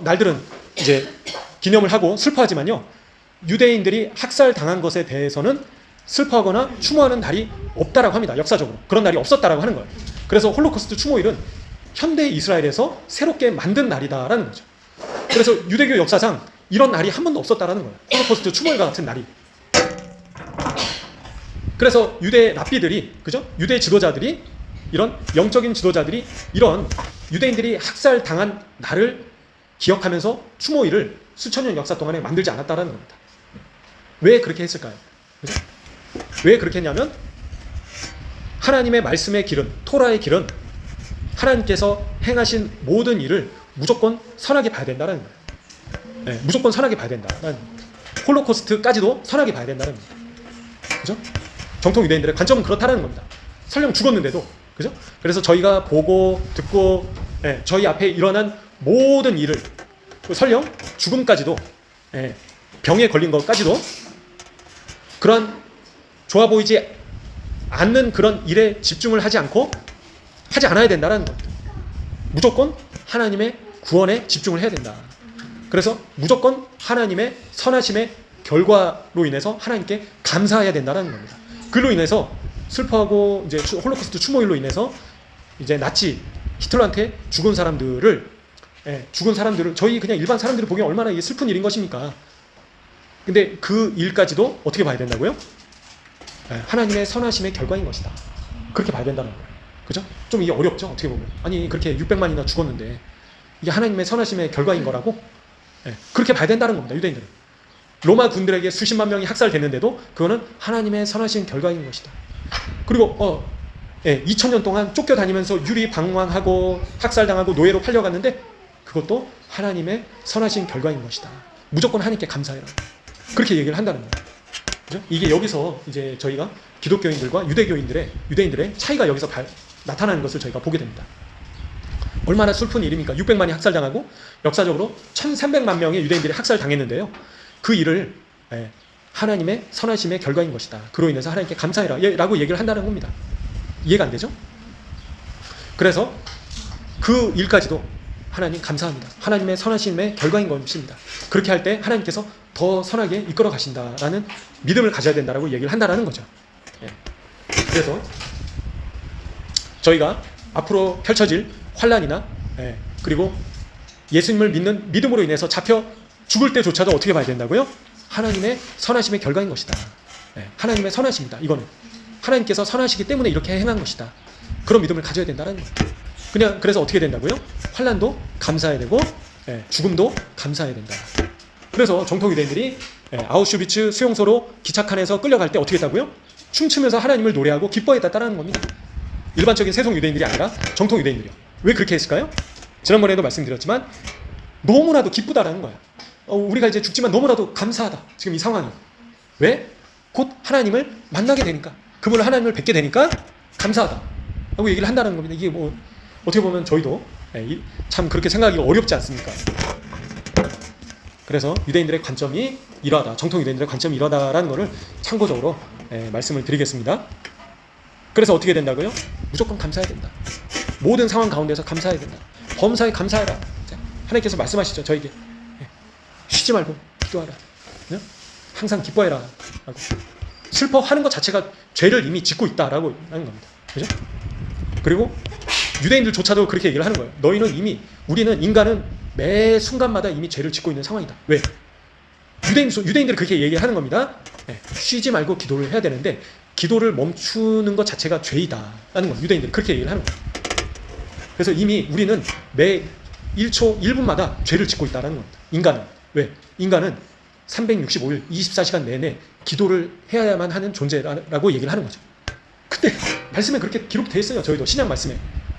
Speaker 1: 날들은 이제 기념을 하고 슬퍼하지만요. 유대인들이 학살당한 것에 대해서는 슬퍼하거나 추모하는 날이 없다라고 합니다. 역사적으로. 그런 날이 없었다라고 하는 거예요. 그래서 홀로코스트 추모일은 현대 이스라엘에서 새롭게 만든 날이다라는 거죠. 그래서 유대교 역사상 이런 날이 한 번도 없었다라는 거예요. 홀로코스트 추모일과 같은 날이. 그래서 유대 랍비들이, 그죠? 유대 지도자들이, 이런 영적인 지도자들이 이런 유대인들이 학살당한 날을 기억하면서 추모일을 수천 년 역사 동안에 만들지 않았다라는 겁니다. 왜 그렇게 했을까요? 그죠? 왜 그렇게 했냐면 하나님의 말씀의 길은, 토라의 길은 하나님께서 행하신 모든 일을 무조건 선하게 봐야 된다는 거예요. 무조건 선하게 봐야 된다는, 홀로코스트까지도 선하게 봐야 된다는 겁니다. 그죠? 정통 유대인들의 관점은 그렇다는 겁니다. 설령 죽었는데도, 그죠? 그래서 저희가 보고 듣고 저희 앞에 일어난 모든 일을, 설령 죽음까지도, 병에 걸린 것까지도 그런 좋아 보이지 않는 그런 일에 집중을 하지 않아야 된다는 겁니다. 무조건 하나님의 구원에 집중을 해야 된다. 그래서 무조건 하나님의 선하심의 결과로 인해서 하나님께 감사해야 된다는 겁니다. 그로 인해서 슬퍼하고 이제 홀로코스트 추모일로 인해서 이제 나치 히틀러한테 죽은 사람들을 저희 그냥 일반 사람들이 보기엔 얼마나 이게 슬픈 일인 것입니까? 근데 그 일까지도 어떻게 봐야 된다고요? 하나님의 선하심의 결과인 것이다. 그렇게 봐야 된다는 거예요. 그죠? 좀 이게 어렵죠? 어떻게 보면. 아니 그렇게 600만이나 죽었는데 이게 하나님의 선하심의 결과인 거라고? 그렇게 봐야 된다는 겁니다. 유대인들은. 로마 군들에게 수십만 명이 학살됐는데도 그거는 하나님의 선하신 결과인 것이다. 그리고 2000년 동안 쫓겨다니면서 유리방황하고 학살당하고 노예로 팔려갔는데 그것도 하나님의 선하신 결과인 것이다. 무조건 하나님께 감사해라. 그렇게 얘기를 한다는 거예요. 그죠? 이게 여기서 이제 저희가 기독교인들과 유대인들의 차이가 여기서 나타나는 것을 저희가 보게 됩니다. 얼마나 슬픈 일입니까? 600만이 학살당하고 역사적으로 1300만 명의 유대인들이 학살당했는데요. 그 일을 하나님의 선하심의 결과인 것이다. 그로 인해서 하나님께 감사해라 라고 얘기를 한다는 겁니다. 이해가 안 되죠? 그래서 그 일까지도 하나님 감사합니다. 하나님의 선하심의 결과인 것입니다. 그렇게 할 때 하나님께서 더 선하게 이끌어 가신다라는 믿음을 가져야 된다라고 얘기를 한다라는 거죠. 그래서 저희가 앞으로 펼쳐질 환난이나 그리고 예수님을 믿는 믿음으로 인해서 잡혀 죽을 때조차도 어떻게 봐야 된다고요? 하나님의 선하심의 결과인 것이다. 하나님의 선하심이다. 이거는 하나님께서 선하시기 때문에 이렇게 행한 것이다. 그런 믿음을 가져야 된다는 거예요. 그래서 어떻게 된다고요? 환난도 감사해야 되고 죽음도 감사해야 된다. 그래서 정통 유대인들이 아우슈비츠 수용소로 기차칸에서 끌려갈 때 어떻게 했다고요? 춤추면서 하나님을 노래하고 기뻐했다라는 겁니다. 일반적인 세속 유대인들이 아니라 정통 유대인들이요. 왜 그렇게 했을까요? 지난번에도 말씀드렸지만 너무나도 기쁘다라는 거야. 우리가 이제 죽지만 너무나도 감사하다. 지금 이 상황이. 왜? 곧 하나님을 만나게 되니까, 그분을 하나님을 뵙게 되니까 감사하다 라고 얘기를 한다는 겁니다. 이게 뭐 어떻게 보면 저희도 참 그렇게 생각하기 어렵지 않습니까? 그래서 유대인들의 관점이 이러하다, 정통 유대인들의 관점이 이러하다라는 것을 참고적으로 말씀을 드리겠습니다. 그래서 어떻게 된다고요? 무조건 감사해야 된다. 모든 상황 가운데서 감사해야 된다. 범사에 감사해라. 하나님께서 말씀하시죠. 저에게 쉬지 말고 기도하라. 항상 기뻐해라. 라고. 슬퍼하는 것 자체가 죄를 이미 짓고 있다라고 하는 겁니다. 그죠? 그리고 유대인들조차도 그렇게 얘기를 하는 거예요. 우리는 인간은 매 순간마다 이미 죄를 짓고 있는 상황이다. 왜? 유대인들이 그렇게 얘기하는 겁니다. 쉬지 말고 기도를 해야 되는데 기도를 멈추는 것 자체가 죄이다라는 거. 유대인들이 그렇게 얘기를 하는 거예요. 그래서 이미 우리는 매 1초 1분마다 죄를 짓고 있다는 겁니다. 인간은. 왜? 인간은 365일 24시간 내내 기도를 해야만 하는 존재라고 얘기를 하는 거죠. 근데 말씀에 그렇게 기록되어 있어요. 저희도 신약 말씀에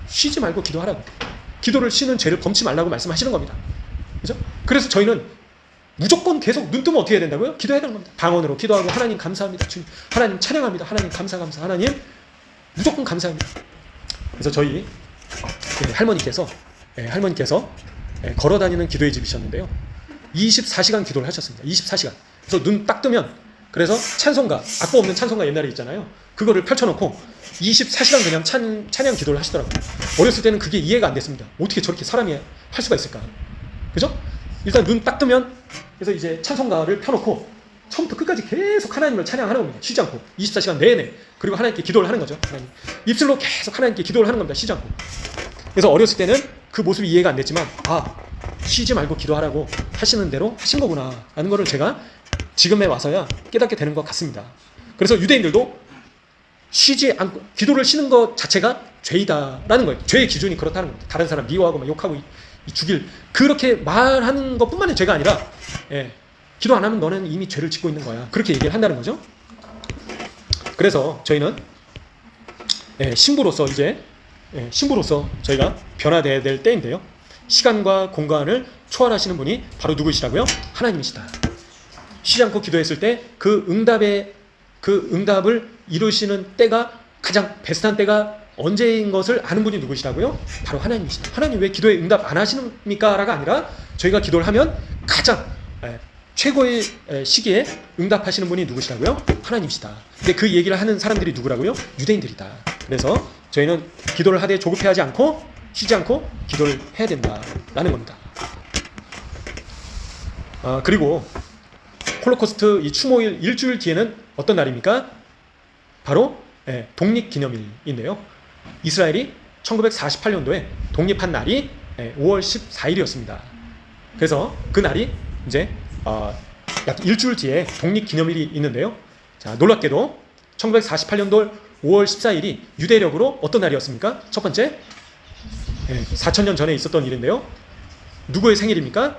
Speaker 1: 쉬지 말고 기도하라고. 기도를 쉬는 죄를 범치 말라고 말씀하시는 겁니다. 그죠? 그래서 저희는 무조건 계속 눈 뜨면 어떻게 해야 된다고요? 기도해야 되는 겁니다. 방언으로 기도하고 하나님 감사합니다. 주님 하나님 찬양합니다. 하나님 감사 하나님 무조건 감사합니다. 그래서 저희 할머니께서 걸어다니는 기도의 집이셨는데요. 24시간 기도를 하셨습니다. 24시간. 그래서 눈 딱 뜨면 그래서 찬송가, 악보 없는 찬송가 옛날에 있잖아요. 그거를 펼쳐놓고 24시간 그냥 찬양 기도를 하시더라고요. 어렸을 때는 그게 이해가 안 됐습니다. 어떻게 저렇게 사람이 할 수가 있을까? 그죠? 일단 눈 딱 뜨면 그래서 이제 찬송가를 펴놓고 처음부터 끝까지 계속 하나님을 찬양하는 겁니다. 쉬지 않고 24시간 내내. 그리고 하나님께 기도를 하는 거죠. 하나님. 입술로 계속 하나님께 기도를 하는 겁니다. 쉬지 않고. 그래서 어렸을 때는 그 모습이 이해가 안 됐지만 쉬지 말고 기도하라고 하시는 대로 하신 거구나 라는 거를 제가 지금에 와서야 깨닫게 되는 것 같습니다. 그래서 유대인들도 쉬지 않고 기도를 쉬는 것 자체가 죄이다라는 거예요. 죄의 기준이 그렇다는 겁니다. 다른 사람 미워하고 막 욕하고 죽일 그렇게 말하는 것뿐만이 죄가 아니라 기도 안 하면 너는 이미 죄를 짓고 있는 거야. 그렇게 얘기를 한다는 거죠. 그래서 저희는 신부로서 저희가 변화되어야 될 때인데요. 시간과 공간을 초월하시는 분이 바로 누구시라고요? 하나님이시다. 쉬지 않고 기도했을 때 그 응답을 이루시는 때가 가장 베스트한 때가 언제인 것을 아는 분이 누구시라고요? 바로 하나님이시다. 하나님 왜 기도에 응답 안 하시니까? 라가 아니라 저희가 기도를 하면 가장 최고의 시기에 응답하시는 분이 누구시라고요? 하나님이시다. 근데 그 얘기를 하는 사람들이 누구라고요? 유대인들이다. 그래서 저희는 기도를 하되 조급해하지 않고 쉬지 않고 기도를 해야 된다라는 겁니다. 그리고 홀로코스트 이 추모일 일주일 뒤에는 어떤 날입니까? 바로 독립기념일인데요. 이스라엘이 1948년도에 독립한 날이 5월 14일이었습니다. 그래서 그 날이 이제 약 일주일 뒤에 독립기념일이 있는데요. 자, 놀랍게도 1948년도 5월 14일이 유대력으로 어떤 날이었습니까? 첫 번째, 4,000년 전에 있었던 일인데요. 누구의 생일입니까?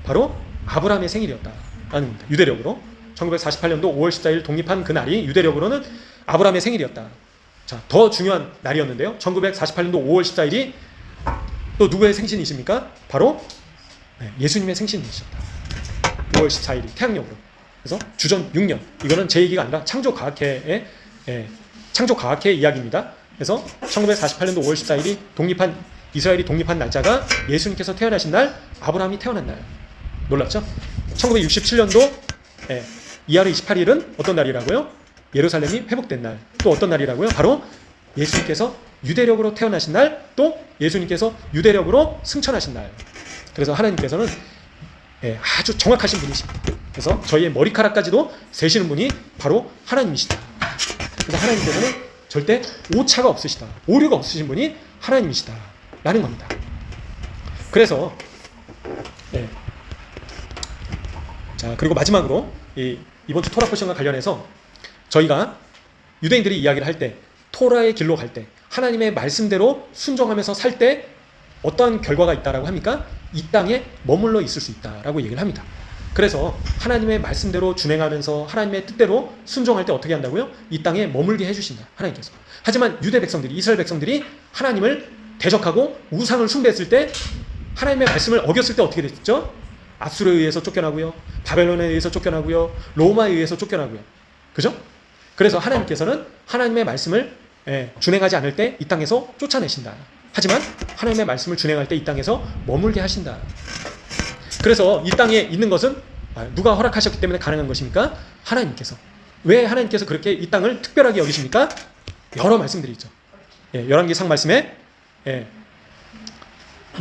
Speaker 1: 바로 아브라함의 생일이었다라는 겁니다. 유대력으로 1948년도 5월 14일 독립한 그 날이 유대력으로는 아브라함의 생일이었다. 자, 더 중요한 날이었는데요. 1948년도 5월 14일이 또 누구의 생신이십니까? 바로 예수님의 생신이셨다. 5월 14일이 태양력으로. 그래서 주전 6년. 이거는 제 얘기가 아니라 창조과학회의 이야기입니다. 그래서 1948년도 5월 14일이 이스라엘이 독립한 날짜가 예수님께서 태어나신 날, 아브라함이 태어난 날. 놀랍죠? 1967년도 이하르 28일은 어떤 날이라고요? 예루살렘이 회복된 날. 또 어떤 날이라고요? 바로 예수님께서 유대력으로 태어나신 날, 또 예수님께서 유대력으로 승천하신 날. 그래서 하나님께서는 아주 정확하신 분이십니다. 그래서 저희의 머리카락까지도 세시는 분이 바로 하나님이시다. 그래서 하나님께서는 절대 오차가 없으시다. 오류가 없으신 분이 하나님이시다. 라는 겁니다. 그래서 자, 그리고 마지막으로 이번 주 토라 포션과 관련해서 저희가 유대인들이 이야기를 할 때, 토라의 길로 갈 때, 하나님의 말씀대로 순종하면서 살 때 어떤 결과가 있다라고 합니까? 이 땅에 머물러 있을 수 있다라고 얘기를 합니다. 그래서 하나님의 말씀대로 준행하면서 하나님의 뜻대로 순종할 때 어떻게 한다고요? 이 땅에 머물게 해주신다. 하나님께서. 하지만 유대 백성들이, 이스라엘 백성들이 하나님을 대적하고 우상을 숭배했을 때, 하나님의 말씀을 어겼을 때 어떻게 됐죠? 앗수르에 의해서 쫓겨나고요, 바벨론에 의해서 쫓겨나고요, 로마에 의해서 쫓겨나고요. 그죠? 그래서 하나님께서는 하나님의 말씀을 준행하지 않을 때 이 땅에서 쫓아내신다. 하지만 하나님의 말씀을 준행할 때 이 땅에서 머물게 하신다. 그래서 이 땅에 있는 것은 누가 허락하셨기 때문에 가능한 것입니까? 하나님께서. 왜 하나님께서 그렇게 이 땅을 특별하게 여기십니까? 여러 말씀들이 있죠. 열왕기상 말씀에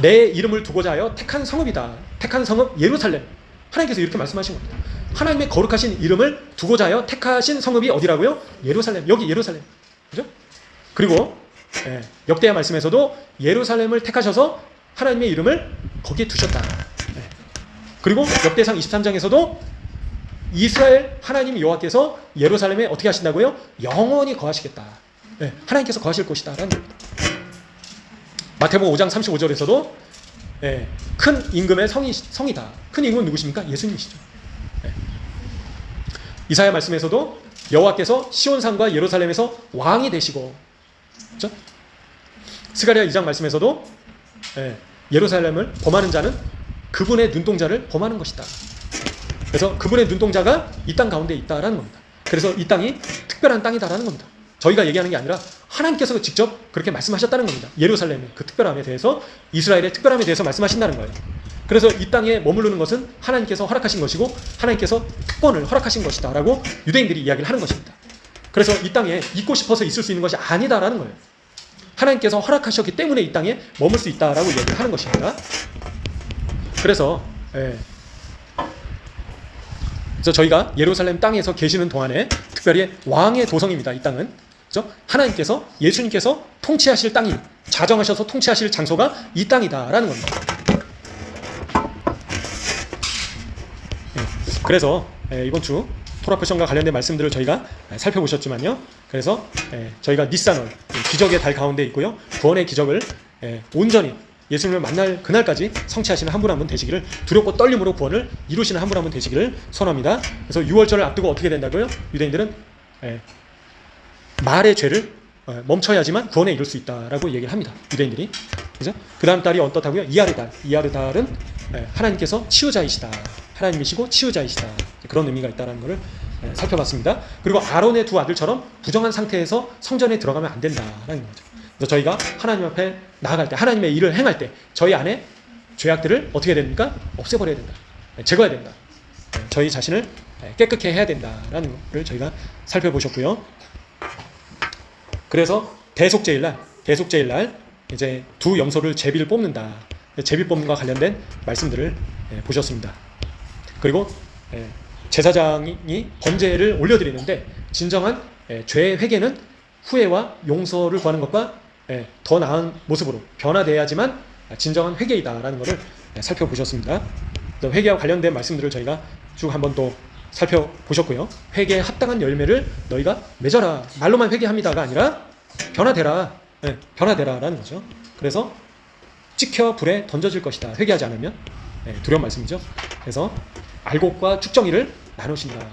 Speaker 1: 내 이름을 두고자 하여 택한 성읍이다. 택한 성읍 예루살렘. 하나님께서 이렇게 말씀하신 겁니다. 하나님의 거룩하신 이름을 두고자 하여 택하신 성읍이 어디라고요? 예루살렘. 여기 예루살렘. 그죠? 그리고 역대하 말씀에서도 예루살렘을 택하셔서 하나님의 이름을 거기에 두셨다. 그리고 역대상 23장에서도 이스라엘 하나님 여호와께서 예루살렘에 어떻게 하신다고요? 영원히 거하시겠다. 예, 하나님께서 거하실 곳이다라는 겁니다. 마태복음 5장 35절에서도 예, 큰 임금의 성이다. 큰 임금은 누구십니까? 예수님이시죠. 예. 이사야 말씀에서도 여호와께서 시온산과 예루살렘에서 왕이 되시고, 그렇죠? 스가랴 2장 말씀에서도 예, 예루살렘을 범하는 자는 그분의 눈동자를 범하는 것이다. 그래서 그분의 눈동자가 이 땅 가운데 있다라는 겁니다. 그래서 이 땅이 특별한 땅이다라는 겁니다. 저희가 얘기하는 게 아니라 하나님께서 직접 그렇게 말씀하셨다는 겁니다. 예루살렘의 그 특별함에 대해서, 이스라엘의 특별함에 대해서 말씀하신다는 거예요. 그래서 이 땅에 머무르는 것은 하나님께서 허락하신 것이고 하나님께서 특권을 허락하신 것이다 라고 유대인들이 이야기를 하는 것입니다. 그래서 이 땅에 있고 싶어서 있을 수 있는 것이 아니다라는 거예요. 하나님께서 허락하셨기 때문에 이 땅에 머물 수 있다라고 이야기를 하는 것입니다. 그래서 저희가 예루살렘 땅에서 계시는 동안에 특별히 왕의 도성입니다. 이 땅은. 그렇죠? 하나님께서, 예수님께서 통치하실 땅이, 자정하셔서 통치하실 장소가 이 땅이다라는 겁니다. 그래서 이번 주 토라포션과 관련된 말씀들을 저희가 살펴보셨지만요. 그래서 저희가 닛산월, 기적의 달 가운데 있고요. 구원의 기적을 온전히 예수님을 만날 그날까지 성취하시는 한 분 한 분 되시기를, 두렵고 떨림으로 구원을 이루시는 한 분 한 분 되시기를 소원합니다. 그래서 6월절을 앞두고 어떻게 된다고요? 유대인들은 말의 죄를 멈춰야지만 구원에 이룰 수 있다라고 얘기를 합니다. 유대인들이. 그죠? 그 다음 달이 어떻다고요? 이하르달. 이하르달은 하나님께서 치유자이시다. 하나님이시고 치유자이시다. 그런 의미가 있다는 것을 살펴봤습니다. 그리고 아론의 두 아들처럼 부정한 상태에서 성전에 들어가면 안 된다라는 거죠. 그래서 저희가 하나님 앞에 나아갈 때, 하나님의 일을 행할 때 저희 안에 죄악들을 어떻게 해야 됩니까? 없애버려야 된다. 제거해야 된다. 저희 자신을 깨끗게 해야 된다라는 것을 저희가 살펴보셨고요. 그래서 대속제일날 이제 두 염소를 제비를 뽑는다. 제비 뽑는 것과 관련된 말씀들을 보셨습니다. 그리고 제사장이 번제를 올려드리는데 진정한 죄의 회개는 후회와 용서를 구하는 것과 더 나은 모습으로 변화돼야지만 진정한 회개이다라는 것을 살펴보셨습니다. 회개와 관련된 말씀들을 저희가 쭉 한번 또 살펴보셨고요. 회개에 합당한 열매를 너희가 맺어라. 말로만 회개합니다가 아니라 변화되라. 변화되라라는 거죠. 그래서 찍혀 불에 던져질 것이다. 회개하지 않으면. 두려운 말씀이죠. 그래서 알곡과 축정이를 나누신다.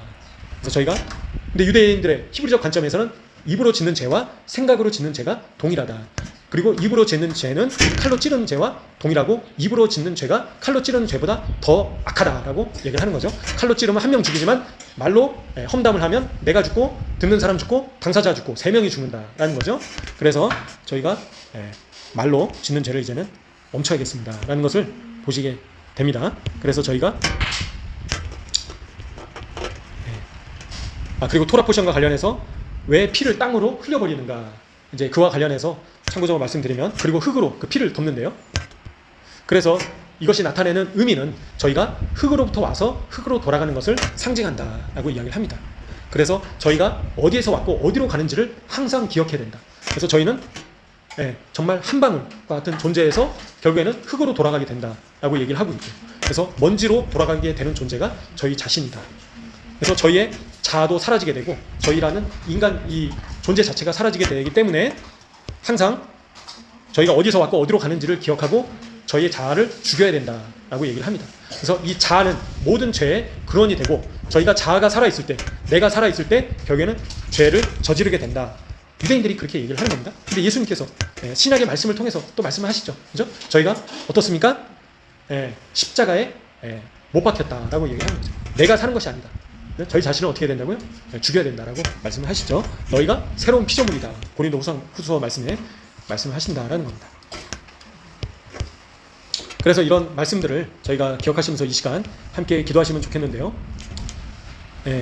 Speaker 1: 그래서 저희가, 근데 유대인들의 히브리적 관점에서는 입으로 짓는 죄와 생각으로 짓는 죄가 동일하다. 그리고 입으로 짓는 죄는 칼로 찌르는 죄와 동일하고 입으로 짓는 죄가 칼로 찌르는 죄보다 더 악하다라고 얘기를 하는 거죠. 칼로 찌르면 한 명 죽이지만 말로 험담을 하면 내가 죽고 듣는 사람 죽고 당사자 죽고 3명이 죽는다라는 거죠. 그래서 저희가 말로 짓는 죄를 이제는 멈춰야겠습니다라는 것을 보시게 됩니다. 그래서 저희가 그리고 토라 포션과 관련해서 왜 피를 땅으로 흘려버리는가, 이제 그와 관련해서 참고적으로 말씀드리면, 그리고 흙으로 그 피를 덮는데요. 그래서 이것이 나타내는 의미는 저희가 흙으로부터 와서 흙으로 돌아가는 것을 상징한다라고 이야기를 합니다. 그래서 저희가 어디에서 왔고 어디로 가는지를 항상 기억해야 된다. 그래서 저희는 정말 한 방울과 같은 존재에서 결국에는 흙으로 돌아가게 된다라고 얘기를 하고 있고, 그래서 먼지로 돌아가게 되는 존재가 저희 자신이다. 그래서 저희의 자아도 사라지게 되고 저희라는 인간 이 존재 자체가 사라지게 되기 때문에 항상 저희가 어디서 왔고 어디로 가는지를 기억하고 저희의 자아를 죽여야 된다라고 얘기를 합니다. 그래서 이 자아는 모든 죄의 근원이 되고, 저희가 자아가 살아있을 때, 내가 살아있을 때 결국에는 죄를 저지르게 된다. 유대인들이 그렇게 얘기를 하는 겁니다. 근데 예수님께서 신약의 말씀을 통해서 또 말씀을 하시죠. 그죠? 저희가 어떻습니까? 십자가에 못 박혔다라고 얘기하는 거죠. 내가 사는 것이 아니다. 저희 자신을 어떻게 해야 된다고요? 죽여야 된다라고 말씀을 하시죠. 너희가 새로운 피조물이다. 고린도후서 말씀에 말씀을 하신다라는 겁니다. 그래서 이런 말씀들을 저희가 기억하시면서 이 시간 함께 기도하시면 좋겠는데요.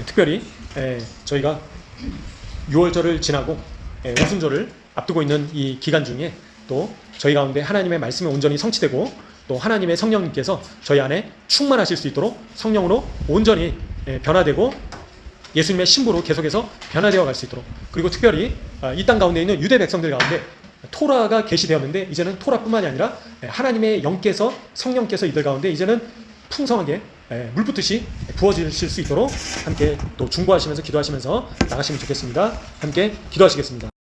Speaker 1: 특별히 저희가 6월절을 지나고 오순절을 앞두고 있는 이 기간 중에 또 저희 가운데 하나님의 말씀이 온전히 성취되고 또 하나님의 성령님께서 저희 안에 충만하실 수 있도록 성령으로 온전히 변화되고 예수님의 신부로 계속해서 변화되어 갈 수 있도록, 그리고 특별히 이 땅 가운데 있는 유대 백성들 가운데 토라가 계시되었는데 이제는 토라뿐만이 아니라 하나님의 영께서, 성령께서 이들 가운데 이제는 풍성하게 물 붓듯이 부어지실 수 있도록 함께 또 중보하시면서 기도하시면서 나가시면 좋겠습니다. 함께 기도하시겠습니다.